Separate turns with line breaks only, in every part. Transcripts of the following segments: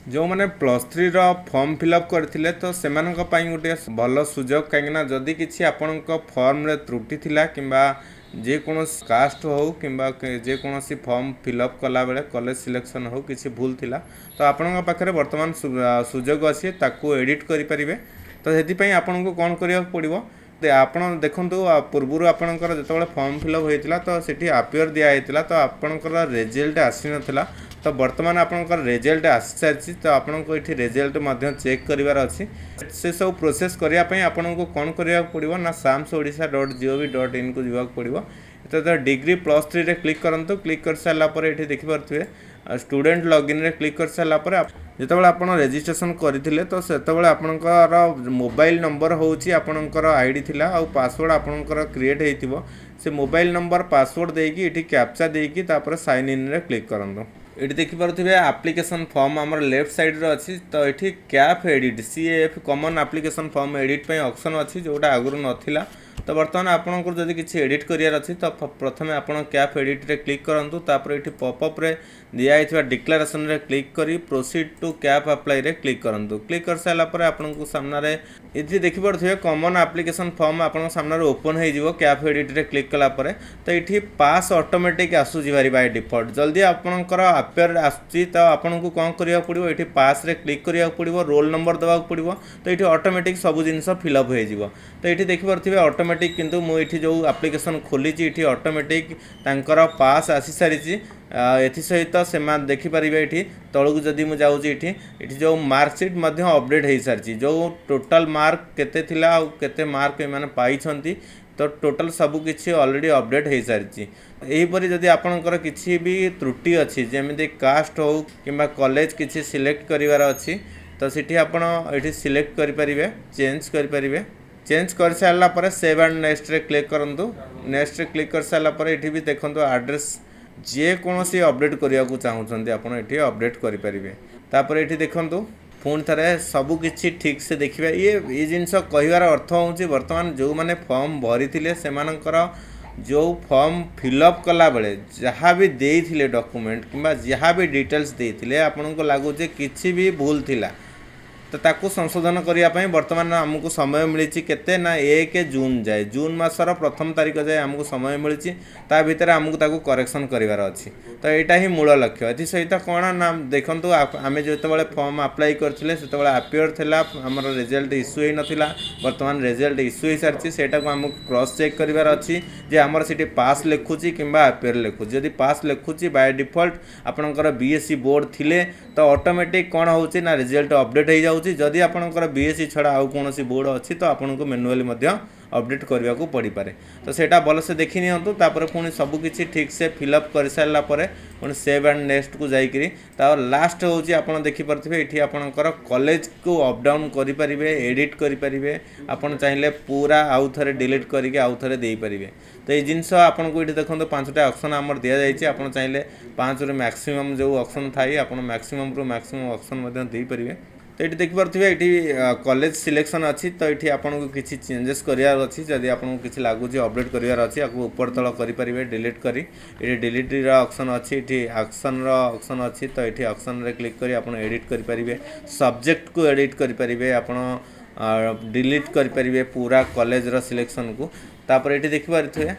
जो मैंने plus three form fill up करते तो से गोटे भल सुजोग कहीं जदि किसी आपण फॉर्म रे त्रुटि थिला किंबा जेकोसी कास्ट हो कि जेकोसी फॉर्म फिलअप कला बेले कॉलेज सिलेक्शन हो किसी भूल थिला तो आपण पाखे बर्तमान सुजोग अच्छी ताकू एडिट करें तो से आपन को कौन करा पड़ो आपण देखु पूर्वर आपणकर जो फॉर्म फिलअप होता तो सीठी आपियर दिखाई तो आपणकर रिजल्ट आसी नाला तो बर्तमान आपंकर रिजल्ट आसी सारी तो आपको ये रिजल्ट चेक करार अच्छी से सब प्रोसेस करने आपन को कौन करा पड़ो ना samsodisha.gov.in को जावाक पड़ो तो डिग्री प्लस थ्री रे क्लिक करूँ क्लिक कर सारापर ये देखिपे स्टूडेंट लॉगिन रे क्लिक कर सारापर जो आप रेजिस्ट्रेशन करते तो से आपणकर मोबाइल नंबर हूँ आपणकर आईडी थिला आ पासवर्ड आपणकर क्रिएट होइतिबो से मोबाइल नंबर पासवर्ड देकी ये कैप्चा देकी तापर साइन इन रे क्लिक करूँ ये देखिपे आप्लिकेसन फॉर्म आमर लेफ्ट साइड अच्छी तो ये Kaif edit CAF common application form edit option अच्छी जोटा आगुरी नाला तो बर्तमान आपंकर जब किसी एडिट करार अच्छी तो प्रथम आप कैफ एडिट रे क्लिक करूँ तापर ये पॉपअप रे दिखाई डिक्लेरेशन रे क्लिक करी प्रोसीड टू कैफ अप्लाई रे क्लिक करूँ क्लिक कर सारापर आपको सामने ये देखिपे कॉमन एप्लिकेशन फॉर्म आप सामने ओपन हो कैफ एडिट रे क्लिक कलापर तो ये पास ऑटोमेटिक आसूसी भारी बाय डिफॉल्ट जल्दी आपंकर आपियर आसूँ तो आपन को कौन करा पड़ो ये पास रे क्लिक करा पड़ो रोल नंबर देवाक पड़ो तो ये ऑटोमेटिक सब जिनस फिलअप हो तो ये देखिपे ऑटोमेटिक किंतु मुझे जो एप्लिकेशन खोली ये ऑटोमेटिक तांकर पास आसी सारी एसत से देखिपारे ये तौक जदि मुझे जाऊँगी ये जो मार्कसीट अपडेट हो सारी जो टोटाल मार्क केते थिला आ केते मार्क एमाने पाइछंती तो टोटाल सबकि ऑलरेडी अपडेट हो सारी यहीपरि जदि आपणकर किसी भी त्रुटि अच्छी जमी कास्ट हो कि कॉलेज किसी सिलेक्ट करार अच्छी तो सीठी आपड़ ये सिलेक्ट करें चेंज करें चेंज कर सारापर सेव एंड नेक्स्ट रे क्लिक करूँ नेक्स्ट रे क्लिक कर सारापर ये भी देखो एड्रेस जेकोसी अपडेट करने को चाहते आप अपडेट करेंगे तापर ये देखूँ पुणी थे सबकि ठीक से देखिए ये जिनस कहबार अर्थ हूँ बर्तमान जो मैंने फॉर्म भरी से जो फॉर्म फिलअप कला बेले जहाँ भी देते डॉक्यूमेंट कि जहाँ भी डिटेल्स देते आपन को लगुच कि भी भूल थिला तो ताकू संशोधन करने बर्तमान आमको समय मिली केते ना 1 जून जाए जून मासर प्रथम तारीख जाए आमको समय मिली ता भितर आमको ताकू करेक्शन करार अच्छी तो यहाँ ही मूल लक्ष्य ये सहित कौन ना देखूँ आम जो फॉर्म अप्लाई करते से आपियर थिला आमर रिजल्ट इश्यू हो नाला बर्तमान रिजल्ट इश्यू हो सारी से आमको क्रॉस चेक करार अच्छी जे आमर से पास लिखुची कि आपियर लिखुची जदि पास लिखुची बाय डिफॉल्ट आपणकर BSc बोर्ड थिले तो ऑटोमेटिक कौन होची ना रिजल्ट अपडेट हो जाउची जदि आपणकर BSc छड़ा आउ कौन बोर्ड अच्छी तो आपन को मैनुअली अपडेट करने को पड़ पारे तो सेटा भल से देखी नियंतु तापर पुणी सबकि ठीक से फिलअप कर सारा पुणी सेव एंड नेक्स्ट को जाकरी लास्ट हूँ आप देखिपे ये आपंकर कॉलेज को अपडाउन करेंगे एडिट करेंगे आपड़ चाहिए पूरा आउ थे डिलीट करके आउ थे देपारे तो ये जिनस आपको ये देखो 5टा ऑप्शन आम दि जाए आप चाहिए 5 रु मैक्सिमम जो ऑप्शन थाए आप मैक्सिमम रु मैक्सिमम ऑप्शन देपारे तो ये देखिपे ये कॉलेज सिलेक्शन अच्छी तो ये आपको किसी चेंजेस करार अच्छी जदि आपको किसी लगुच अपडेट करार अच्छी आपको ऊपर तल करेंगे डिलीट करी ये डिलीट ऑप्शन अच्छी ये एक्शन ऑप्शन अच्छी तो ये ऑप्शन रे क्लिक करी आप एडिट करेंगे सब्जेक्ट को एडिट करेंगे आप डिलीट करेंगे पूरा कॉलेज रो सिलेक्शन को तापर ये देखिपे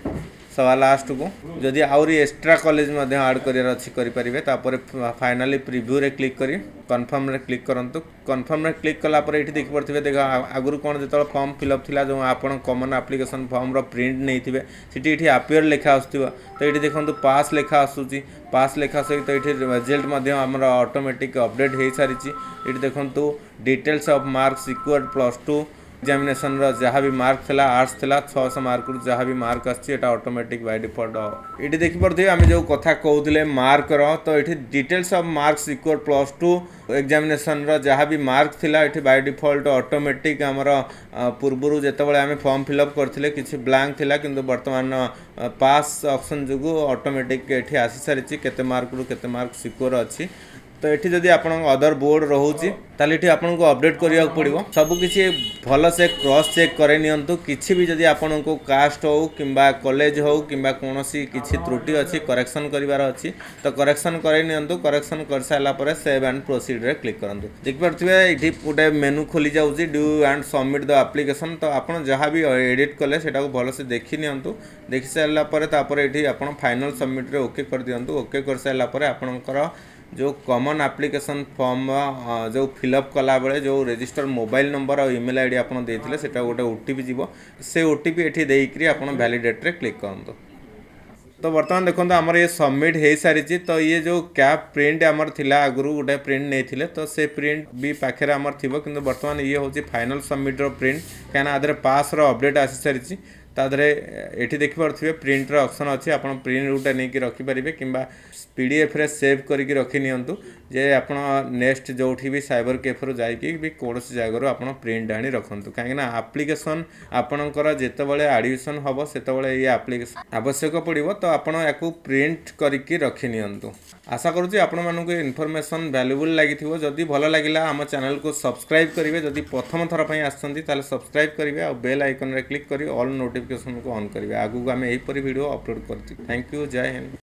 सवा लास्ट को जदि आउरी एक्स्ट्रा कॉलेज ऐड करार अच्छी करेंगे तापर फाइनाली प्रिव्यू रे क्लिक करी कन्फर्म रे क्लिक करूँ कन्फर्म रे क्लिक कलापर ये देखिपे देख आगुरी कौन जो फॉर्म फिलअप थिला जो आप कॉमन एप्लिकेशन फॉर्म रो प्रिंट नहीं थे सीटी आपियर लेखा आसो तो ये देखो पास लेखा आसूँ पास लेखा सहित ये रिजल्ट आमर ऑटोमेटिक अपडेट हो सारी ये देखो details of marks equal +2 examination जहाँ भी मार्क थिला आर्ट्स थिला 600 मार्क जहाँ भी मार्क आसी ऑटोमेटिक बाय डिफॉल्ट ये देखिपे आम जो कथा कहते मार्क तो ये details of marks equal +2 examination जहाँ भी मार्क थिला ये बाय डिफॉल्ट ऑटोमेटिक आमर पूर्वर जितेबाला आम फॉर्म फिलअप करते किसी ब्लैंक थिला किंतु वर्तमान पास ऑप्शन जो ऑटोमेटिक ये आसी सारी केते मार्क रु केते मार्क सिक्योर अच्छी तो ये जदि आप अदर बोर्ड रोचे ताले ये आपको अपडेट करने पड़ो सबकि भल से क्रॉस चेक करे नियंतु किसी भी जदि आपको कास्ट हो कि कॉलेज हो कि कौन किसी त्रुटि अच्छी करेक्शन करार अच्छी तो करेक्शन करे नियंतु करेक्शन कर सारापर सेव एंड प्रोसीड रे क्लिक करूँ देखिपे ये गोटे मेनू खोली जाऊँगी do and submit the application तो आप जहाँ भी एडिट कले से भल से देखी नियंतु देखी सारापर ये आप फाइनल सबमिट रे ओके कर दिंतु ओके कर सारापर आपणकर जो कॉमन एप्लिकेशन फॉर्म जो फिलअप कला बेले जो रजिस्टर मोबाइल नंबर और ईमेल आईडी आपन देथिले सेटा गोटे ओटीपी जीवो से ओटीपी एठी देइकरी आपन वैलिडेट रे क्लिक करंतु तो बर्तमान देखो आमर ये सबमिट हो सारी तो ये जो कैप प्रिंट आमर थिला आगु गोटे प्रिंट नहीं तो से प्रिंट भी पाखे आमर थी कि बर्तमान ये हूँ फाइनल सबमिट प्रिंट कहीं आदि पास अपडेट आसी सारी तादरे ये देखिपे प्रिंटर ऑप्शन अच्छी आप प्रिंट गोटे नहीं रखिपारे कि पीडीएफ रे सेव करके रखी नियंतु जे आप नेक्स्ट जो भी साइबर कैफे जाकि भी कौन जगह आप प्रिंट आनी रखु कहीं आप्लिकेसन आपणकर जितेबाला एडमिशन हम से ये आप्लिकेसन आवश्यक पड़ो तो आपड़ या प्रिंट करके रखी नियंतु आशा करुँच आपण मानक इनफॉरमेशन वैल्यूबल लगी जदि भल लगे आम चैनल को सब्सक्राइब करेंगे जदि प्रथम थर पर आसते सब्सक्राइब करेंगे और बेल आइकन रे क्लिक कर ऑल नोटिफिकेशन को ऑन करेंगे आगू आम यहीपरी वीडियो अपलोड करती थैंक यू जय हिंद।